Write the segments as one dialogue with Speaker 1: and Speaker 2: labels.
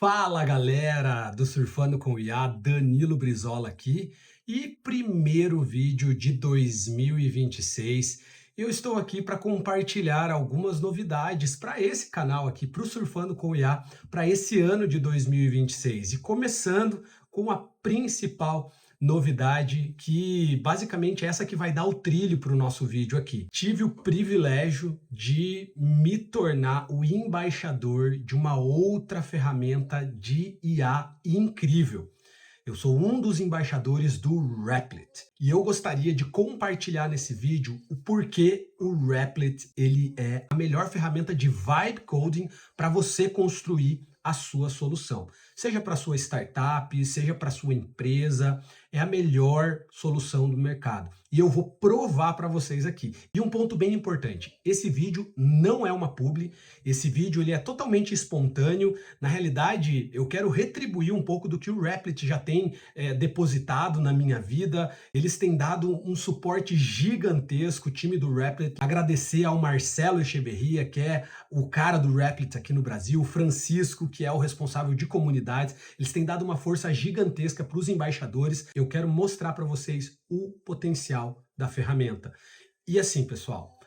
Speaker 1: Fala galera do Surfando com o IA, Danilo Brizola aqui e primeiro vídeo de 2026. Eu estou aqui para compartilhar algumas novidades para esse canal aqui, para o Surfando com o IA, para esse ano de 2026. E começando com a principal novidade, que basicamente é essa que vai dar o trilho para o nosso vídeo aqui. Tive o privilégio de me tornar o embaixador de uma outra ferramenta de IA incrível. Eu sou um dos embaixadores do Replit e eu gostaria de compartilhar nesse vídeo o porquê o Replit ele é a melhor ferramenta de vibe coding para você construir a sua solução. Seja para sua startup, seja para sua empresa, é a melhor solução do mercado. E eu vou provar para vocês aqui. E um ponto bem importante, esse vídeo não é uma publi, esse vídeo ele é totalmente espontâneo. Na realidade, eu quero retribuir um pouco do que o Replit já tem depositado na minha vida. Eles têm dado um suporte gigantesco, o time do Replit. Agradecer ao Marcelo Echeverria, que é o cara do Replit aqui no Brasil, o Francisco, que é o responsável de comunidades. Eles têm dado uma força gigantesca para os embaixadores. Eu quero mostrar para vocês o potencial da ferramenta. E assim, pessoal,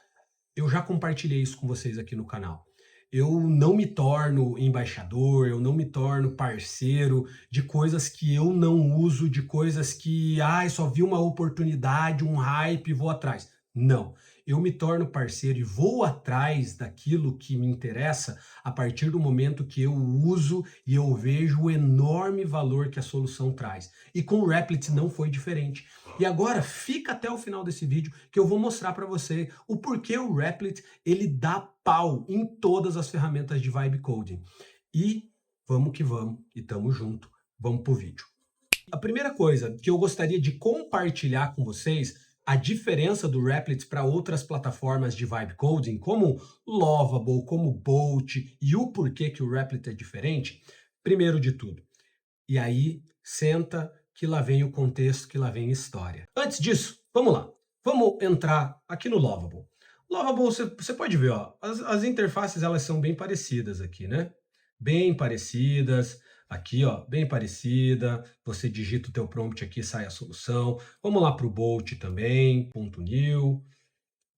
Speaker 1: eu já compartilhei isso com vocês aqui no canal. Eu não me torno embaixador, eu não me torno parceiro de coisas que eu não uso, de coisas que, só vi uma oportunidade, um hype, vou atrás. Não, eu me torno parceiro e vou atrás daquilo que me interessa a partir do momento que eu uso e eu vejo o enorme valor que a solução traz. E com o Replit não foi diferente. E agora fica até o final desse vídeo que eu vou mostrar para você o porquê o Replit ele dá pau em todas as ferramentas de vibe coding. E vamos que vamos, e tamo junto. Vamos pro vídeo. A primeira coisa que eu gostaria de compartilhar com vocês a diferença do Replit para outras plataformas de vibe coding, como Lovable, como Bolt, e o porquê que o Replit é diferente. Primeiro de tudo, e aí senta que lá vem o contexto, que lá vem a história. Antes disso, vamos lá. Vamos entrar aqui no Lovable. Lovable, você pode ver, ó, as interfaces elas são bem parecidas aqui, né? Bem parecidas. Aqui, ó, bem parecida. Você digita o teu prompt aqui, sai a solução. Vamos lá para o Bolt também. .new,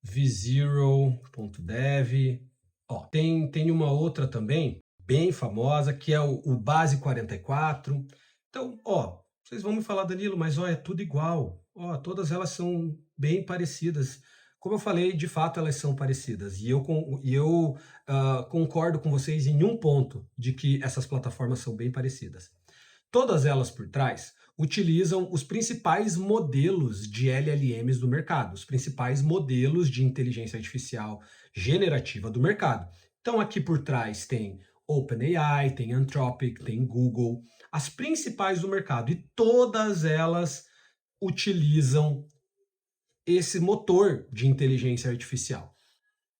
Speaker 1: v0.dev. Ó, tem uma outra também, bem famosa, que é o Base 44. Então, ó, vocês vão me falar, Danilo, mas ó, é tudo igual. Ó, todas elas são bem parecidas. Como eu falei, de fato elas são parecidas. E eu concordo com vocês em um ponto, de que essas plataformas são bem parecidas. Todas elas por trás utilizam os principais modelos de LLMs do mercado, os principais modelos de inteligência artificial generativa do mercado. Então aqui por trás tem OpenAI, tem Anthropic, tem Google, as principais do mercado, e todas elas utilizam esse motor de inteligência artificial.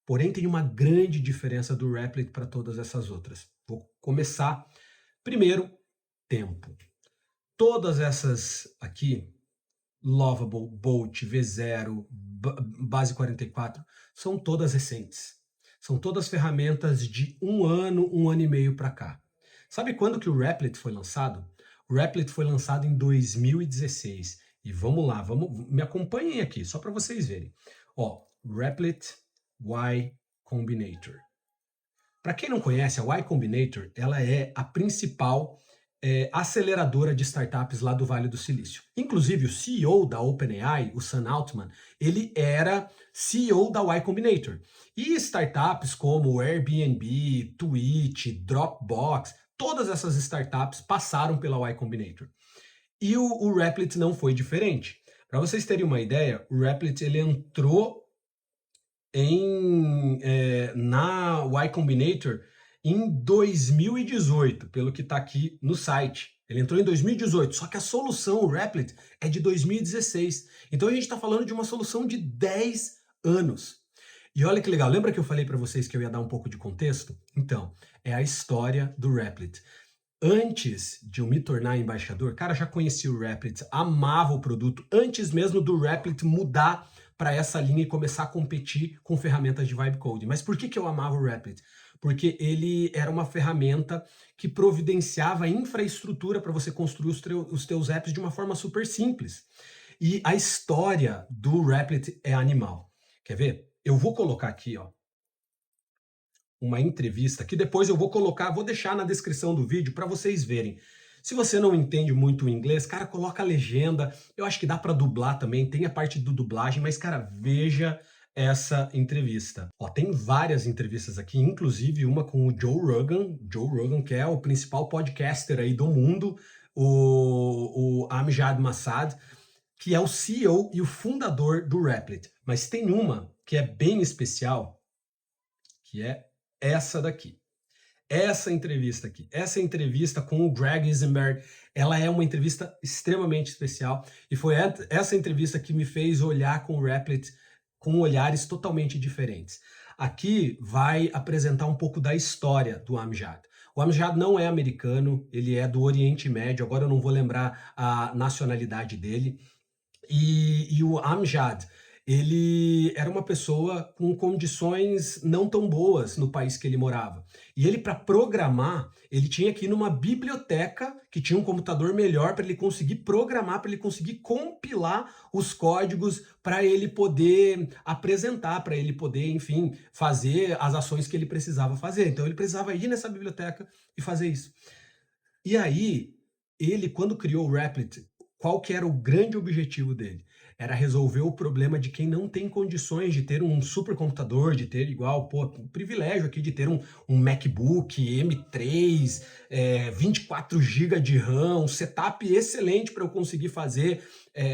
Speaker 1: Porém, tem uma grande diferença do Replit para todas essas outras. Vou começar primeiro, tempo. Todas essas aqui, Lovable, Bolt, V0, Base 44, são todas recentes. São todas ferramentas de um ano e meio para cá. Sabe quando que o Replit foi lançado? O Replit foi lançado em 2016. E vamos lá, me acompanhem aqui, só para vocês verem. Ó, Replit Y Combinator. Para quem não conhece, a Y Combinator, ela é a principal aceleradora de startups lá do Vale do Silício. Inclusive, o CEO da OpenAI, o Sam Altman, ele era CEO da Y Combinator. E startups como Airbnb, Twitch, Dropbox, todas essas startups passaram pela Y Combinator. E o Replit não foi diferente. Para vocês terem uma ideia, o Replit ele entrou na Y Combinator em 2018, pelo que está aqui no site. Ele entrou em 2018, só que a solução, o Replit, é de 2016. Então a gente está falando de uma solução de 10 anos. E olha que legal, lembra que eu falei para vocês que eu ia dar um pouco de contexto? Então, é a história do Replit. Antes de eu me tornar embaixador, cara, já conhecia o Replit, amava o produto, antes mesmo do Replit mudar para essa linha e começar a competir com ferramentas de vibe coding. Mas por que eu amava o Replit? porque ele era uma ferramenta que providenciava infraestrutura para você construir os teus apps de uma forma super simples. E a história do Replit é animal. Quer ver? Eu vou colocar aqui, ó, uma entrevista que depois eu vou colocar, vou deixar na descrição do vídeo para vocês verem. Se você não entende muito o inglês, cara, coloca a legenda. Eu acho que dá para dublar também, tem a parte do dublagem, mas cara, veja essa entrevista. Ó, tem várias entrevistas aqui, inclusive uma com o Joe Rogan, que é o principal podcaster aí do mundo, o Amjad Masad, que é o CEO e o fundador do Replit. Mas tem uma que é bem especial, que é essa daqui. Essa entrevista aqui, essa entrevista com o Greg Isenberg, ela é uma entrevista extremamente especial e foi essa entrevista que me fez olhar com o Replit com olhares totalmente diferentes. Aqui vai apresentar um pouco da história do Amjad. O Amjad não é americano, ele é do Oriente Médio, agora eu não vou lembrar a nacionalidade dele, e o Amjad, ele era uma pessoa com condições não tão boas no país que ele morava. E ele, para programar, ele tinha que ir numa biblioteca que tinha um computador melhor para ele conseguir programar, para ele conseguir compilar os códigos para ele poder apresentar, para ele poder, enfim, fazer as ações que ele precisava fazer. Então ele precisava ir nessa biblioteca e fazer isso. E aí, ele, quando criou o Replit, qual que era o grande objetivo dele? Era resolver o problema de quem não tem condições de ter um supercomputador, de ter igual, pô, um privilégio aqui de ter um MacBook M3, 24 GB de RAM, um setup excelente para eu conseguir fazer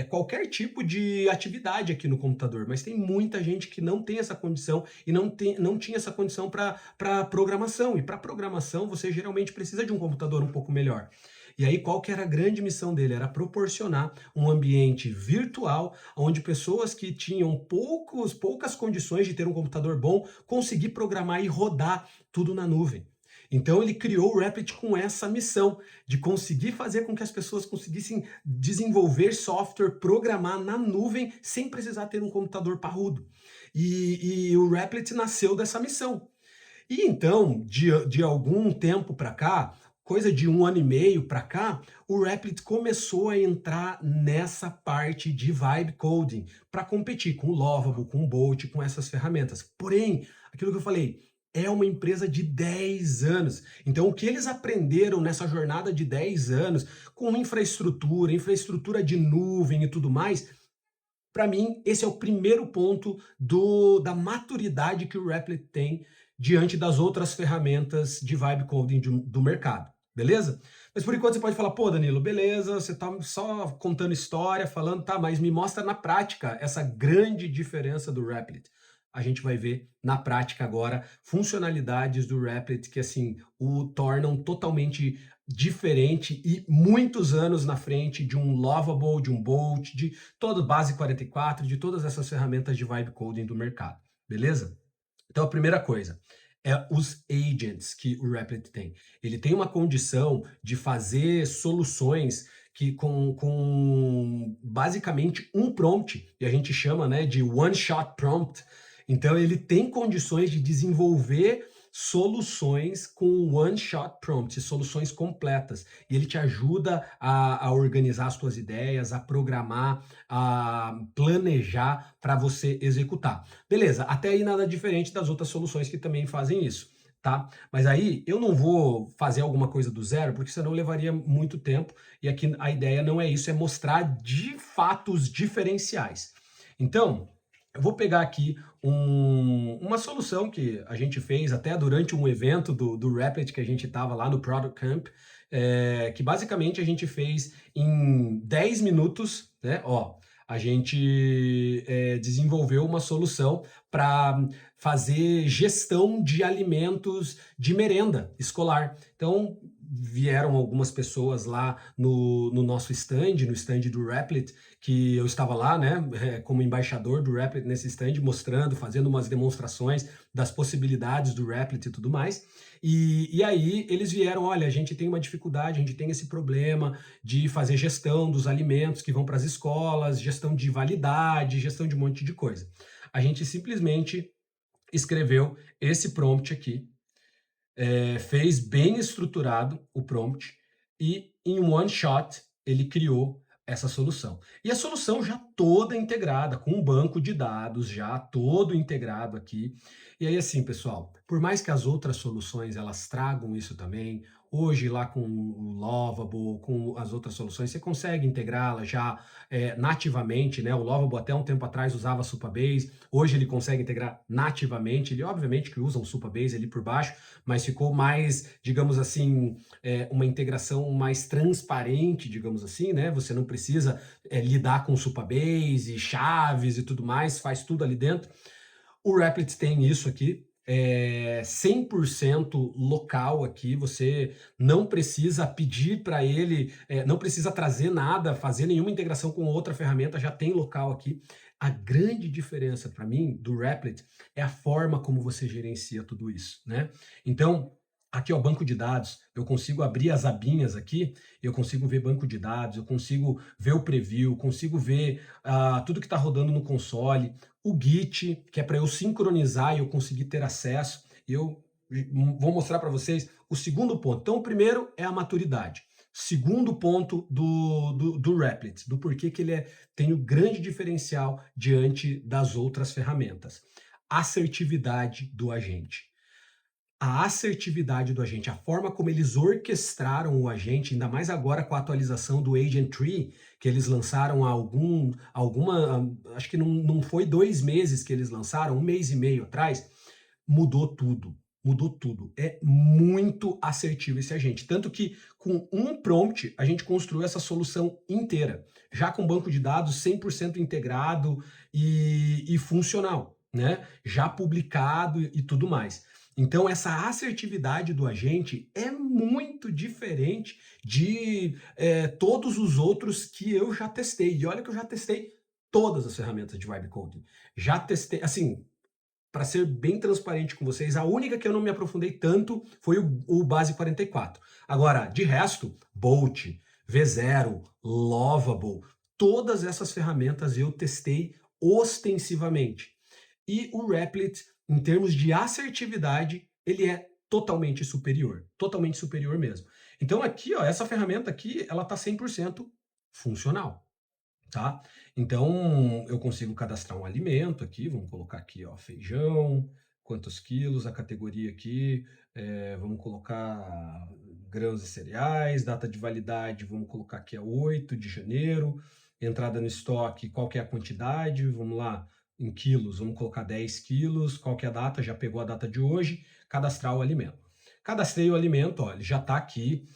Speaker 1: qualquer tipo de atividade aqui no computador. Mas tem muita gente que não tem essa condição e não tinha essa condição para programação. E para programação você geralmente precisa de um computador um pouco melhor. E aí, qual que era a grande missão dele? Era proporcionar um ambiente virtual onde pessoas que tinham poucas condições de ter um computador bom conseguir programar e rodar tudo na nuvem. Então ele criou o Replit com essa missão de conseguir fazer com que as pessoas conseguissem desenvolver software, programar na nuvem sem precisar ter um computador parrudo. E o Replit nasceu dessa missão. E então, de algum tempo para cá, coisa de 1 ano e meio para cá, o Replit começou a entrar nessa parte de vibe coding para competir com o Lovable, com o Bolt, com essas ferramentas. Porém, aquilo que eu falei, é uma empresa de 10 anos. Então, o que eles aprenderam nessa jornada de 10 anos, com infraestrutura de nuvem e tudo mais, para mim, esse é o primeiro ponto da maturidade que o Replit tem diante das outras ferramentas de vibe coding do mercado, beleza? Mas por enquanto você pode falar, pô, Danilo, beleza, você tá só contando história, falando, tá, mas me mostra na prática essa grande diferença do Replit. A gente vai ver na prática agora funcionalidades do Replit que, assim, o tornam totalmente diferente e muitos anos na frente de um Lovable, de um Bolt, de todo Base 44, de todas essas ferramentas de vibe coding do mercado, beleza? Então a primeira coisa é os agents que o Replit tem. Ele tem uma condição de fazer soluções que com basicamente um prompt, e a gente chama, né, de one-shot prompt. Então ele tem condições de desenvolver soluções com one-shot prompt, soluções completas. E ele te ajuda a organizar as suas ideias, a programar, a planejar para você executar. Beleza, até aí nada diferente das outras soluções que também fazem isso. Tá? Mas aí eu não vou fazer alguma coisa do zero, porque senão levaria muito tempo, e aqui a ideia não é isso, é mostrar de fato os diferenciais. Então, eu vou pegar aqui uma solução que a gente fez até durante um evento do Replit que a gente estava lá no Product Camp, que basicamente a gente fez em 10 minutos, né? Ó, a gente desenvolveu uma solução para fazer gestão de alimentos de merenda escolar. Então, vieram algumas pessoas lá no nosso stand, no stand do Replit, que eu estava lá, né, como embaixador do Replit nesse stand, mostrando, fazendo umas demonstrações das possibilidades do Replit e tudo mais. E aí eles vieram, olha, a gente tem uma dificuldade, a gente tem esse problema de fazer gestão dos alimentos que vão para as escolas, gestão de validade, gestão de um monte de coisa. A gente simplesmente escreveu esse prompt aqui, fez bem estruturado o prompt e em one shot ele criou essa solução. E a solução já toda integrada, com um banco de dados já todo integrado aqui. E aí assim, pessoal, por mais que as outras soluções elas tragam isso também, hoje lá com o Lovable, com as outras soluções, você consegue integrá-la já nativamente, né? O Lovable até um tempo atrás usava Supabase, hoje ele consegue integrar nativamente, ele obviamente que usa um Supabase ali por baixo, mas ficou mais, digamos assim, uma integração mais transparente, digamos assim, né? Você não precisa lidar com Supabase, chaves e tudo mais, faz tudo ali dentro. O Replit tem isso aqui, 100% local aqui, você não precisa pedir para ele, não precisa trazer nada, fazer nenhuma integração com outra ferramenta, já tem local aqui. A grande diferença para mim do Replit é a forma como você gerencia tudo isso, né? Então, aqui, ó, banco de dados, eu consigo abrir as abinhas aqui, eu consigo ver banco de dados, eu consigo ver o preview, consigo ver tudo que está rodando no console, o Git, que é para eu sincronizar e eu conseguir ter acesso. Eu vou mostrar para vocês o segundo ponto. Então, o primeiro é a maturidade. Segundo ponto do Replit, do porquê que ele tem um grande diferencial diante das outras ferramentas. Assertividade do agente. A assertividade do agente, a forma como eles orquestraram o agente, ainda mais agora com a atualização do Agent Tree, que eles lançaram há acho que não foi 2 meses que eles lançaram, 1 mês e meio atrás, mudou tudo. Mudou tudo. É muito assertivo esse agente. Tanto que com um prompt a gente construiu essa solução inteira, já com banco de dados 100% integrado e funcional, né? Já publicado e tudo mais. Então, essa assertividade do agente é muito diferente de todos os outros que eu já testei. E olha que eu já testei todas as ferramentas de vibe coding. Já testei, assim, para ser bem transparente com vocês, a única que eu não me aprofundei tanto foi o Base 44. Agora, de resto, Bolt, V0, Lovable, todas essas ferramentas eu testei ostensivamente. E o Replit, em termos de assertividade, ele é totalmente superior mesmo. Então aqui, ó, essa ferramenta aqui, ela está 100% funcional, tá? Então eu consigo cadastrar um alimento aqui, vamos colocar aqui, ó, feijão, quantos quilos, a categoria aqui, vamos colocar grãos e cereais, data de validade, vamos colocar aqui a 8 de janeiro, entrada no estoque, qual que é a quantidade, vamos lá, em quilos, vamos colocar 10 quilos, qual que é a data, já pegou a data de hoje, cadastrar o alimento. Cadastrei o alimento, ó, ele já está aqui,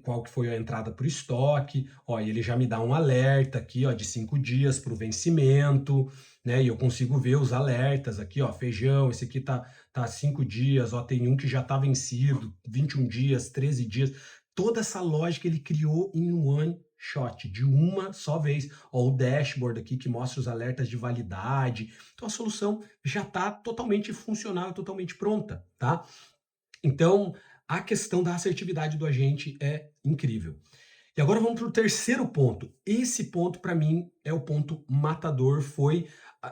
Speaker 1: qual que foi a entrada para o estoque, ó, e ele já me dá um alerta aqui, ó, de 5 dias para o vencimento, né? E eu consigo ver os alertas aqui, ó, feijão, esse aqui tá 5 dias, ó, tem um que já tá vencido, 21 dias, 13 dias. Toda essa lógica ele criou em one shot, de uma só vez. Ó, o dashboard aqui que mostra os alertas de validade. Então a solução já está totalmente funcional, totalmente pronta, tá? Então, a questão da assertividade do agente é incrível. E agora vamos para o terceiro ponto. Esse ponto, para mim, é o ponto matador, foi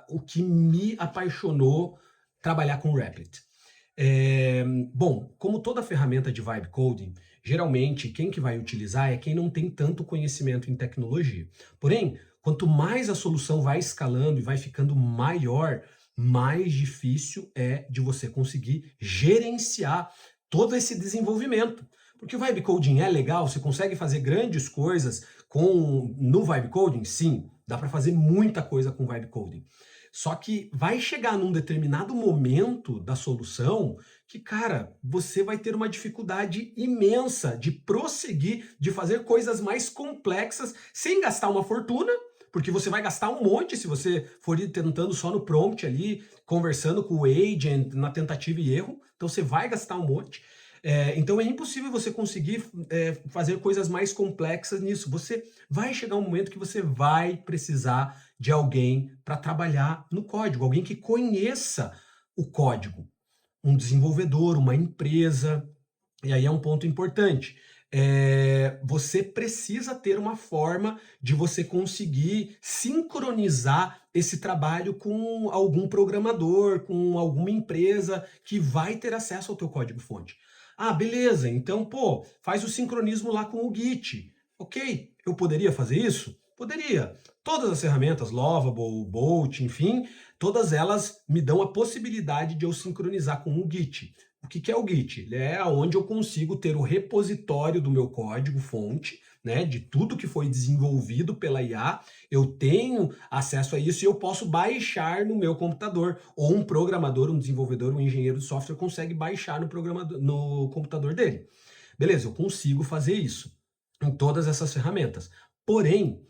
Speaker 1: o que me apaixonou trabalhar com Replit. Bom, como toda ferramenta de vibe coding, geralmente quem que vai utilizar é quem não tem tanto conhecimento em tecnologia. Porém, quanto mais a solução vai escalando e vai ficando maior, mais difícil é de você conseguir gerenciar todo esse desenvolvimento. Porque o vibe coding é legal, você consegue fazer grandes coisas no vibe coding? Sim, dá para fazer muita coisa com vibe coding. Só que vai chegar num determinado momento da solução que, cara, você vai ter uma dificuldade imensa de prosseguir, de fazer coisas mais complexas sem gastar uma fortuna, porque você vai gastar um monte se você for ir tentando só no prompt ali, conversando com o agent, na tentativa e erro. Então você vai gastar um monte. Então é impossível você conseguir fazer coisas mais complexas nisso. Você vai chegar um momento que você vai precisar de alguém para trabalhar no código, alguém que conheça o código, um desenvolvedor, uma empresa. E aí é um ponto importante. você precisa ter uma forma de você conseguir sincronizar esse trabalho com algum programador, com alguma empresa que vai ter acesso ao teu código-fonte. Ah, beleza, então, pô, faz o sincronismo lá com o Git. Ok, eu poderia fazer isso? Poderia. Todas as ferramentas, Lovable, Bolt, enfim, todas elas me dão a possibilidade de eu sincronizar com o Git. O que é o Git? Ele é onde eu consigo ter o repositório do meu código fonte, né, de tudo que foi desenvolvido pela IA. Eu tenho acesso a isso e eu posso baixar no meu computador. Ou um programador, um desenvolvedor, um engenheiro de software consegue baixar no computador dele. Beleza, eu consigo fazer isso em todas essas ferramentas. Porém,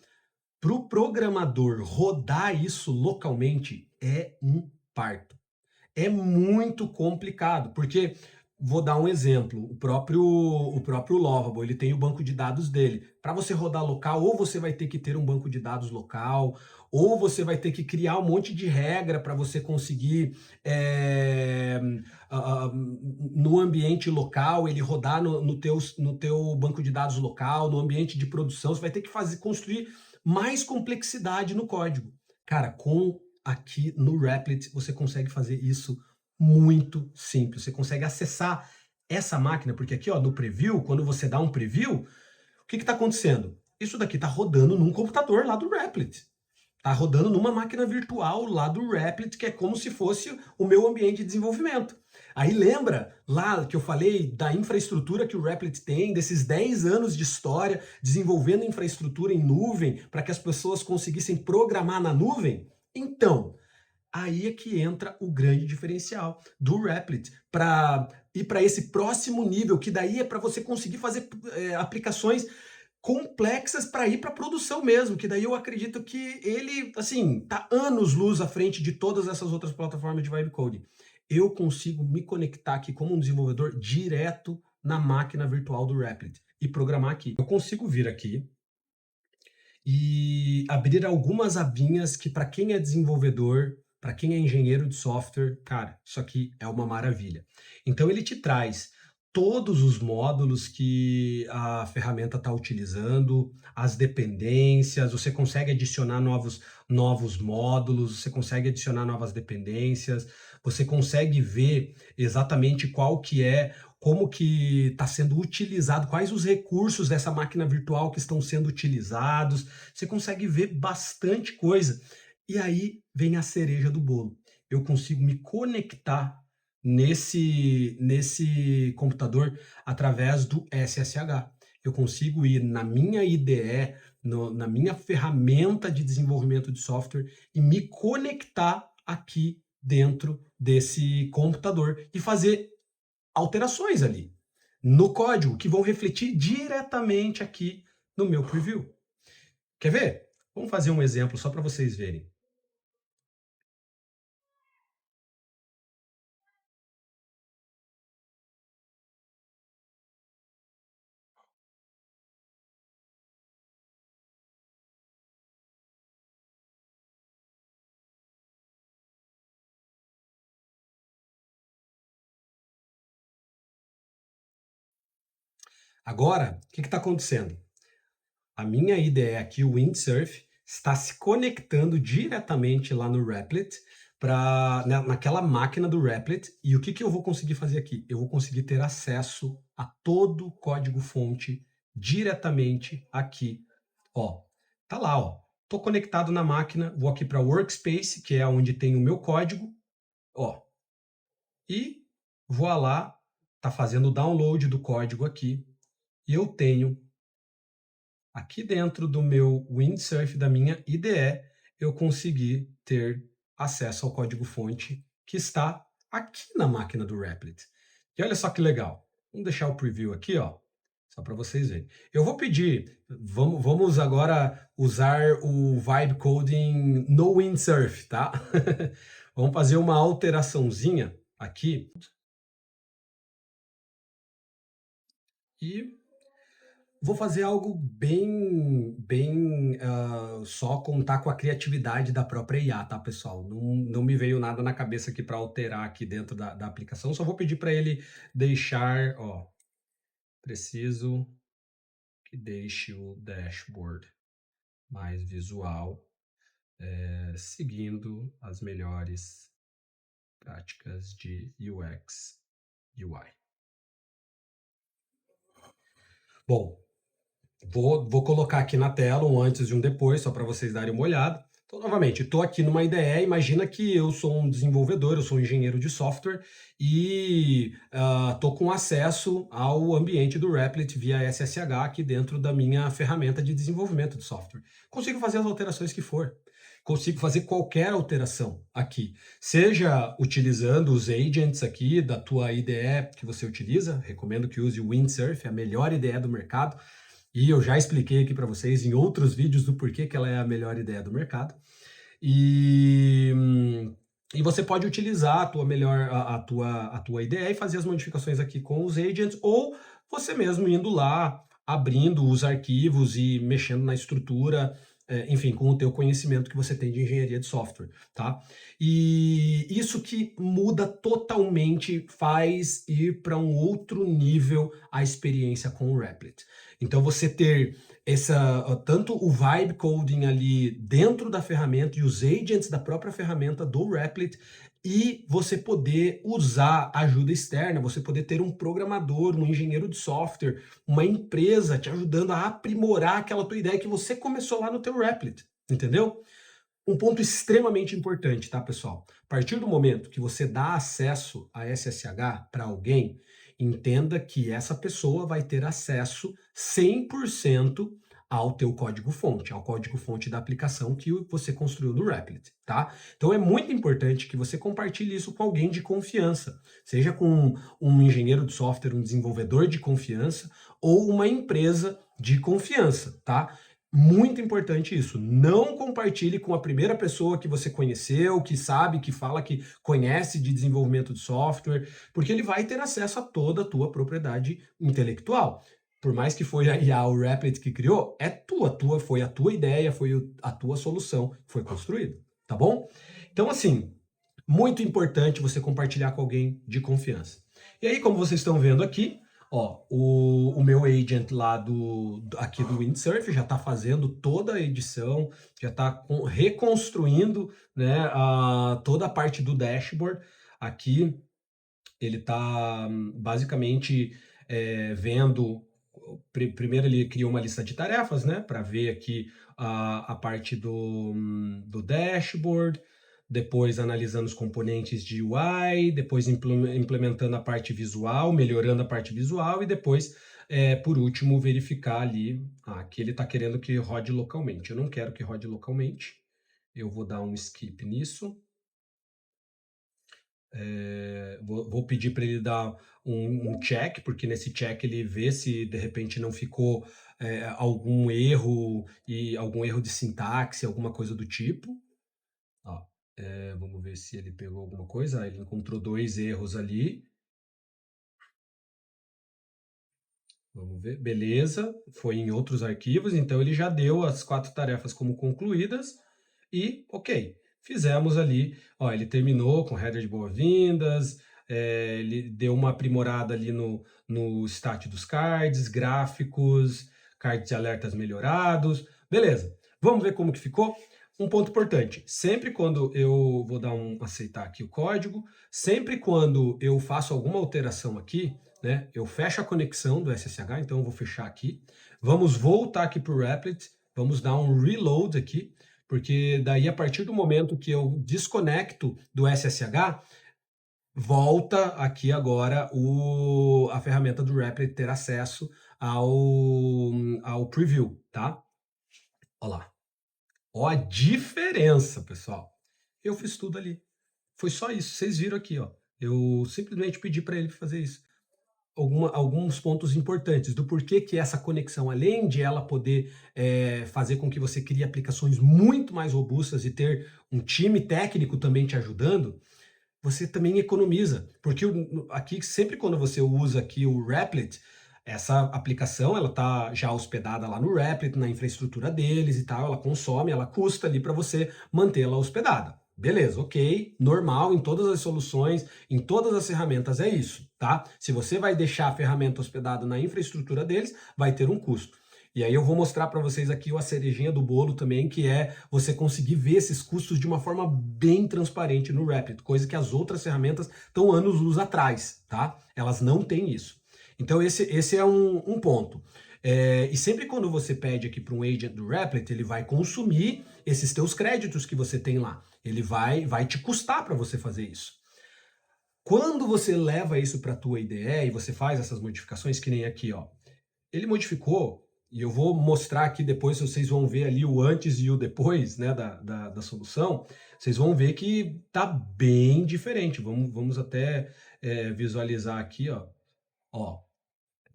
Speaker 1: para o programador rodar isso localmente é um parto. É muito complicado, porque vou dar um exemplo, o próprio Lovable, ele tem o banco de dados dele. Para você rodar local, ou você vai ter que ter um banco de dados local, ou você vai ter que criar um monte de regra para você conseguir no ambiente local, ele rodar no teu banco de dados local, no ambiente de produção, você vai ter que construir mais complexidade no código. Cara, com aqui no Replit você consegue fazer isso muito simples. Você consegue acessar essa máquina, porque aqui ó, no preview, quando você dá um preview, o que está acontecendo? Isso daqui está rodando num computador lá do Replit. Está rodando numa máquina virtual lá do Replit, que é como se fosse o meu ambiente de desenvolvimento. Aí lembra lá que eu falei da infraestrutura que o Replit tem, desses 10 anos de história, desenvolvendo infraestrutura em nuvem para que as pessoas conseguissem programar na nuvem? Então, aí é que entra o grande diferencial do Replit para ir para esse próximo nível, que daí é para você conseguir fazer aplicações complexas para ir para produção mesmo, que daí eu acredito que ele, assim, tá anos-luz à frente de todas essas outras plataformas de vibe coding. Eu consigo me conectar aqui como um desenvolvedor direto na máquina virtual do Replit e programar aqui. Eu consigo vir aqui e abrir algumas abinhas que para quem é desenvolvedor, para quem é engenheiro de software, cara, isso aqui é uma maravilha. Então ele te traz todos os módulos que a ferramenta está utilizando, as dependências, você consegue adicionar novos módulos, você consegue adicionar novas dependências, você consegue ver exatamente qual que é, como que está sendo utilizado, quais os recursos dessa máquina virtual que estão sendo utilizados. Você consegue ver bastante coisa. E aí vem a cereja do bolo. Eu consigo me conectar nesse computador através do SSH. Eu consigo ir na minha IDE, na minha ferramenta de desenvolvimento de software e me conectar aqui dentro desse computador e fazer alterações ali no código que vão refletir diretamente aqui no meu preview. Quer ver? Vamos fazer um exemplo só para vocês verem. Agora, o que está acontecendo? A minha IDE aqui, o Windsurf, está se conectando diretamente lá no Replit, naquela máquina do Replit. E o que eu vou conseguir fazer aqui? Eu vou conseguir ter acesso a todo o código-fonte diretamente aqui. Ó, tá lá, ó. Tô conectado na máquina, vou aqui para Workspace, que é onde tem o meu código, ó. E vou lá, tá fazendo o download do código aqui. E eu tenho aqui dentro do meu Windsurf, da minha IDE, eu consegui ter acesso ao código-fonte que está aqui na máquina do Replit. E olha só que legal. Vamos deixar o preview aqui, ó, só para vocês verem. Eu vou pedir, vamos agora usar o Vibe Coding no Windsurf, tá? Vamos fazer uma alteraçãozinha aqui e vou fazer algo bem, só contar com a criatividade da própria IA, tá, pessoal? Não me veio nada na cabeça aqui para alterar aqui dentro da aplicação. Só vou pedir para ele deixar, ó, preciso que deixe o dashboard mais visual, seguindo as melhores práticas de UX, UI. Bom, vou colocar aqui na tela um antes e um depois, só para vocês darem uma olhada. Então, novamente, estou aqui numa IDE, imagina que eu sou um desenvolvedor, eu sou um engenheiro de software e estou com acesso ao ambiente do Replit via SSH aqui dentro da minha ferramenta de desenvolvimento de software. Consigo fazer as alterações que for. Consigo fazer qualquer alteração aqui, seja utilizando os agents aqui da tua IDE que você utiliza, recomendo que use o Windsurf, é a melhor IDE do mercado, e eu já expliquei aqui para vocês em outros vídeos do porquê que ela é a melhor ideia do mercado. E você pode utilizar a tua ideia e fazer as modificações aqui com os agents, ou você mesmo indo lá, abrindo os arquivos e mexendo na estrutura, enfim, com o teu conhecimento que você tem de engenharia de software, tá? E isso que muda totalmente, faz ir para um outro nível a experiência com o Replit. Então você ter tanto o vibe coding ali dentro da ferramenta e os agents da própria ferramenta do Replit, e você poder usar ajuda externa, você poder ter um programador, um engenheiro de software, uma empresa te ajudando a aprimorar aquela tua ideia que você começou lá no teu Replit, entendeu? Um ponto extremamente importante, tá, pessoal? A partir do momento que você dá acesso a SSH para alguém, entenda que essa pessoa vai ter acesso 100% ao teu código-fonte, ao código-fonte da aplicação que você construiu no Replit, tá? Então é muito importante que você compartilhe isso com alguém de confiança, seja com um engenheiro de software, um desenvolvedor de confiança ou uma empresa de confiança, tá? Muito importante isso. Não compartilhe com a primeira pessoa que você conheceu, que sabe, que fala que conhece de desenvolvimento de software, porque ele vai ter acesso a toda a tua propriedade intelectual. Por mais que foi a IA, o Replit que criou, é foi a tua ideia, foi a tua solução, foi construída, tá bom? Então, assim, muito importante você compartilhar com alguém de confiança. E aí, como vocês estão vendo aqui, ó, o meu agent lá aqui do Windsurf já está fazendo toda a edição, já está reconstruindo, né, toda a parte do dashboard. Aqui ele está basicamente vendo. Primeiro ele criou uma lista de tarefas, né, para ver aqui a parte do dashboard, depois analisando os componentes de UI, depois implementando a parte visual, melhorando a parte visual e depois, por último, verificar ali que ele está querendo que rode localmente. Eu não quero que rode localmente, eu vou dar um skip nisso. Vou pedir para ele dar um check, porque nesse check ele vê se de repente não ficou algum erro de sintaxe, alguma coisa do tipo. Ó, vamos ver se ele pegou alguma coisa. Ele encontrou 2 erros ali. Vamos ver. Beleza, foi em outros arquivos, então ele já deu as 4 tarefas como concluídas e ok. Fizemos ali, ó, ele terminou com header de boas-vindas, ele deu uma aprimorada ali no stat dos cards, gráficos, cards de alertas melhorados, beleza. Vamos ver como que ficou? Um ponto importante, sempre quando eu vou dar aceitar aqui o código, sempre quando eu faço alguma alteração aqui, né, eu fecho a conexão do SSH, então eu vou fechar aqui, vamos voltar aqui para o Replit, vamos dar um reload aqui, porque daí a partir do momento que eu desconecto do SSH, volta aqui agora a ferramenta do Replit ter acesso ao preview, tá? Olha lá. Ó a diferença, pessoal. Eu fiz tudo ali. Foi só isso. Vocês viram aqui, ó. Eu simplesmente pedi para ele fazer isso. Alguns pontos importantes do porquê que essa conexão, além de ela poder fazer com que você crie aplicações muito mais robustas e ter um time técnico também te ajudando, você também economiza. Porque aqui, sempre quando você usa aqui o Replit, essa aplicação ela está já hospedada lá no Replit, na infraestrutura deles e tal, ela consome, ela custa ali para você mantê-la hospedada. Beleza, ok, normal em todas as soluções, em todas as ferramentas é isso, tá? Se você vai deixar a ferramenta hospedada na infraestrutura deles, vai ter um custo. E aí eu vou mostrar para vocês aqui a cerejinha do bolo também, que é você conseguir ver esses custos de uma forma bem transparente no Replit, coisa que as outras ferramentas estão anos-luz atrás, tá? Elas não têm isso. Então esse é um ponto. E sempre quando você pede aqui para um agent do Replit, ele vai consumir esses teus créditos que você tem lá. Ele vai te custar para você fazer isso. Quando você leva isso para a tua IDE e você faz essas modificações, que nem aqui, ó, ele modificou, e eu vou mostrar aqui depois, vocês vão ver ali o antes e o depois, né, da solução, vocês vão ver que tá bem diferente. Vamos até visualizar aqui, ó,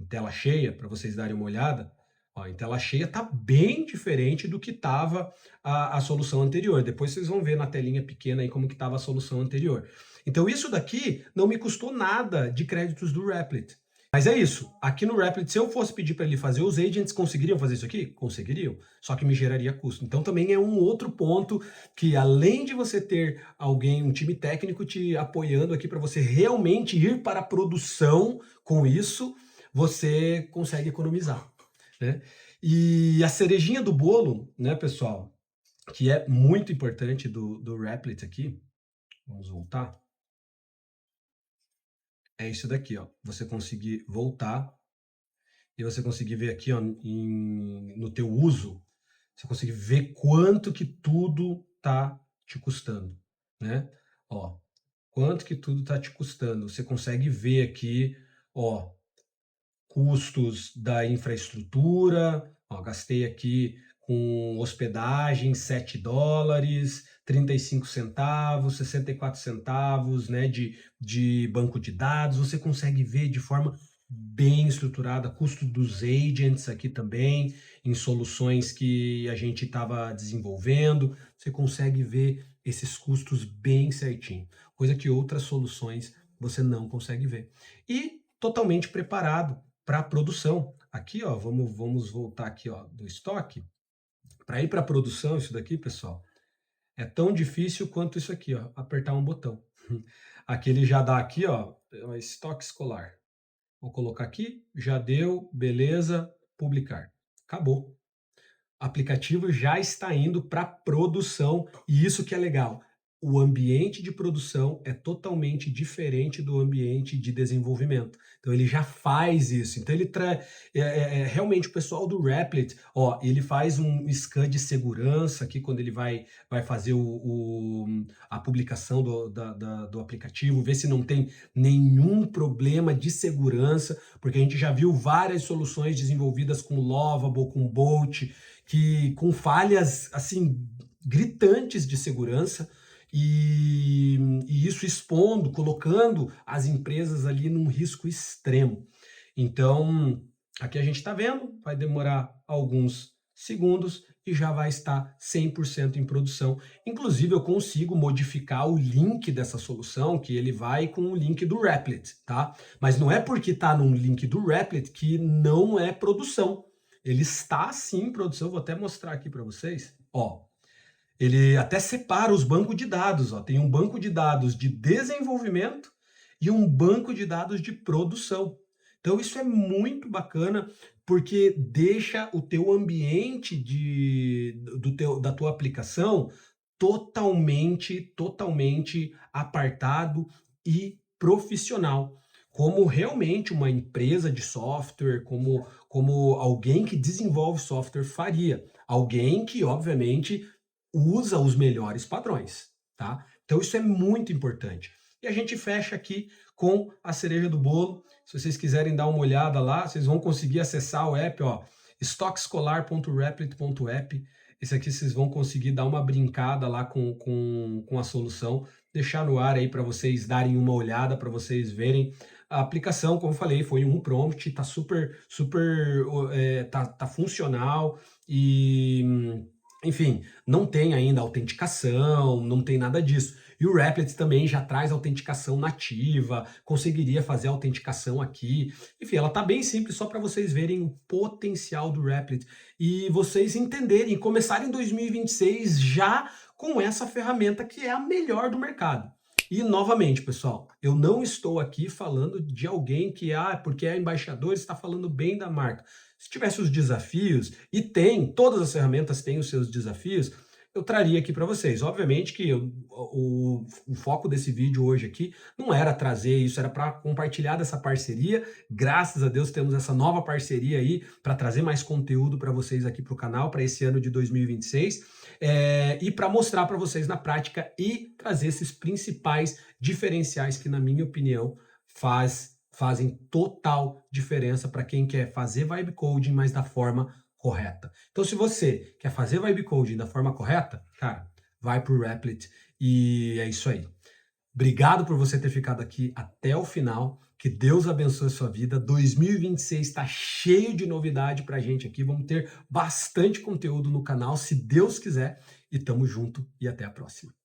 Speaker 1: em tela cheia, para vocês darem uma olhada. Ó, em tela cheia tá bem diferente do que estava a solução anterior. Depois vocês vão ver na telinha pequena aí como que estava a solução anterior. Então isso daqui não me custou nada de créditos do Replit. Mas é isso, aqui no Replit, se eu fosse pedir para ele fazer, os agents conseguiriam fazer isso aqui? Conseguiriam, só que me geraria custo. Então também é um outro ponto que, além de você ter alguém, um time técnico te apoiando aqui para você realmente ir para a produção com isso, você consegue economizar, né? E a cerejinha do bolo, né, pessoal, que é muito importante do Replit aqui, vamos voltar, é isso daqui, ó. Você conseguir voltar e você conseguir ver aqui, ó, no teu uso, você conseguir ver quanto que tudo tá te custando, né? Ó, quanto que tudo tá te custando. Você consegue ver aqui, ó, custos da infraestrutura, ó, gastei aqui com hospedagem $7, 35 centavos, 64 centavos, né, de banco de dados. Você consegue ver de forma bem estruturada, custo dos agents aqui também, em soluções que a gente estava desenvolvendo. Você consegue ver esses custos bem certinho, coisa que outras soluções você não consegue ver. E totalmente preparado para a produção. Aqui, ó, vamos voltar aqui, ó, do estoque. Para ir para a produção, isso daqui, pessoal, é tão difícil quanto isso aqui, ó, apertar um botão. Aqui ele já dá aqui, ó, estoque escolar. Vou colocar aqui, já deu, beleza, publicar. Acabou. O aplicativo já está indo para produção e isso que é legal. O ambiente de produção é totalmente diferente do ambiente de desenvolvimento. Então ele já faz isso. Então ele realmente o pessoal do Replit, ó, ele faz um scan de segurança aqui quando ele vai fazer a publicação do aplicativo, ver se não tem nenhum problema de segurança, porque a gente já viu várias soluções desenvolvidas com Lovable, com Bolt, que com falhas assim gritantes de segurança e isso expondo, colocando as empresas ali num risco extremo. Então, aqui a gente está vendo, vai demorar alguns segundos e já vai estar 100% em produção. Inclusive, eu consigo modificar o link dessa solução, que ele vai com o link do Replit, tá? Mas não é porque está num link do Replit que não é produção. Ele está sim em produção, vou até mostrar aqui para vocês. Ó, ele até separa os bancos de dados. Ó. Tem um banco de dados de desenvolvimento e um banco de dados de produção. Então isso é muito bacana porque deixa o teu ambiente da tua aplicação totalmente apartado e profissional, como realmente uma empresa de software, como alguém que desenvolve software faria. Alguém que, obviamente, usa os melhores padrões, tá? Então isso é muito importante. E a gente fecha aqui com a cereja do bolo. Se vocês quiserem dar uma olhada lá, vocês vão conseguir acessar o app, ó, estoquescolar.replit.app. Esse aqui vocês vão conseguir dar uma brincada lá com a solução, deixar no ar aí para vocês darem uma olhada, para vocês verem. A aplicação, como eu falei, foi um prompt, tá tá funcional e enfim, não tem ainda autenticação, não tem nada disso. E o Replit também já traz autenticação nativa, conseguiria fazer autenticação aqui. Enfim, ela tá bem simples, só para vocês verem o potencial do Replit e vocês entenderem, começarem em 2026 já com essa ferramenta que é a melhor do mercado. E novamente, pessoal, eu não estou aqui falando de alguém que, porque é embaixador, está falando bem da marca. Se tivesse os desafios, e tem, todas as ferramentas têm os seus desafios, eu traria aqui para vocês. Obviamente que o foco desse vídeo hoje aqui não era trazer isso, era para compartilhar dessa parceria. Graças a Deus temos essa nova parceria aí para trazer mais conteúdo para vocês aqui para o canal, para esse ano de 2026, e para mostrar para vocês na prática e trazer esses principais diferenciais que, na minha opinião, fazem total diferença para quem quer fazer vibe coding, mas da forma correta. Então, se você quer fazer vibe coding da forma correta, cara, vai pro Replit e é isso aí. Obrigado por você ter ficado aqui até o final. Que Deus abençoe a sua vida. 2026 está cheio de novidade para a gente aqui. Vamos ter bastante conteúdo no canal, se Deus quiser. E tamo junto e até a próxima.